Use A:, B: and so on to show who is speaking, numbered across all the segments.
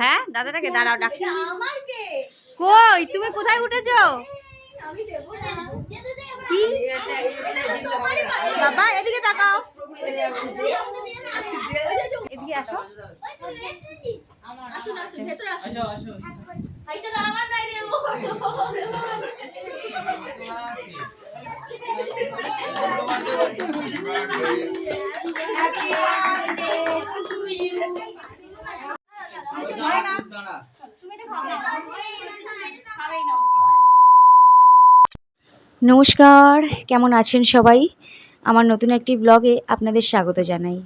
A: হ্যাঁ দাদাটাকে দাঁড়াও ডাক। কই তুমি কোথায় উঠেছো? কি বাবা এদিকে তাকাও, এদিকে আসো। আসুন আসুন ভেতরে আসুন। আমার নাই রে নমস্কার, কেমন আছেন সবাই? আমার নতুন একটি ব্লগে আপনাদের স্বাগত জানাই।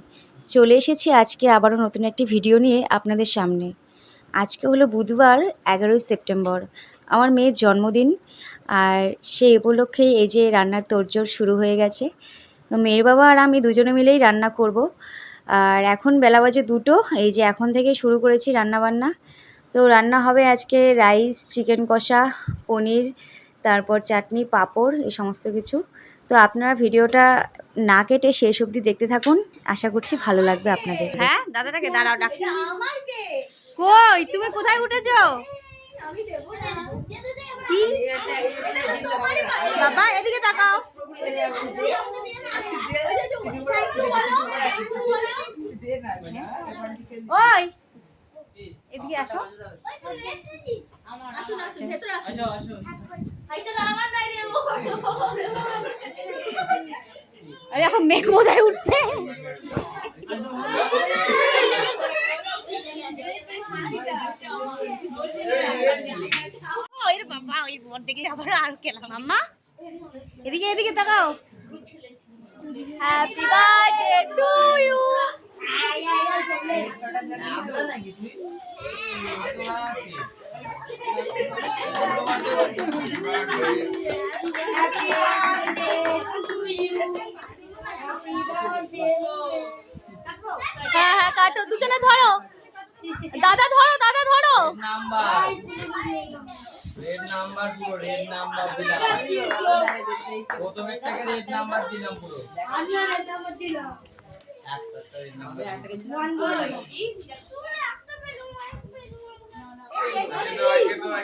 A: চলে এসেছি আজকে আবারও নতুন একটি ভিডিও নিয়ে আপনাদের সামনে। আজকে হলো বুধবার 11ই সেপ্টেম্বর, আমার মেয়ের জন্মদিন। আর সেই উপলক্ষেই এই যে রান্নার তোড়জোড় শুরু হয়ে গেছে। তো মেয়ের বাবা আর আমি দুজনে মিলেই রান্না করব। আর এখন বেলা বাজে 2টো, এই যে এখন থেকে শুরু করেছি রান্নাবান্না। তো রান্না হবে আজকে রাইস, চিকেন কষা, পনির, তারপর চাটনি, পাঁপড়, এই সমস্ত কিছু। তো আপনারা ভিডিওটা না কেটে শেষ অবধি দেখতে থাকুন, আশা করছি ভালো লাগবে আপনাদের। হ্যাঁ দাদাটাকে দাঁড়াও ডাক। কই তুমি কোথায় উঠেছো? কি বাবা এদিকে তাকাও, ওই এদিকে আসো। আসুন আসুন ভেতরে আসুন। আরে এখন মেয়ে কোথায় উঠছে? বাবা ওই বর দেখলে আবার আর খেলাম। মাম্মা এদিকে এদিকে তাকাও। Happy birthday to you. হ্যাঁ হ্যাঁ কাটো, দুজনে ধরো। দাদা ধরো, দাদা ধরো।
B: রেড নাম্বার পুরো রেড নাম্বার দিলাম। প্রথমে থেকে রেড নাম্বার দিলাম পুরো। আমি রেড নাম্বার দিলাম। একটা রেড নাম্বার। ওয়ান বল।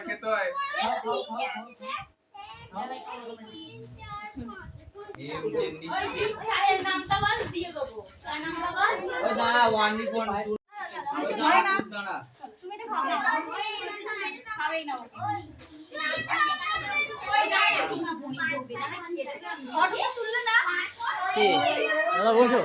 B: খেতে হয়। এর নামটা বল দিয়ে দেবো। তার নামটা বল। ওই দাঁড়া 1 জয় না দাঁড়া। তুমি এটা খাবে না। খাবেই না ওকে। ওই দাঁড়া না বনি বলবে না। ফটো তুললে না। কি দাদা বসো।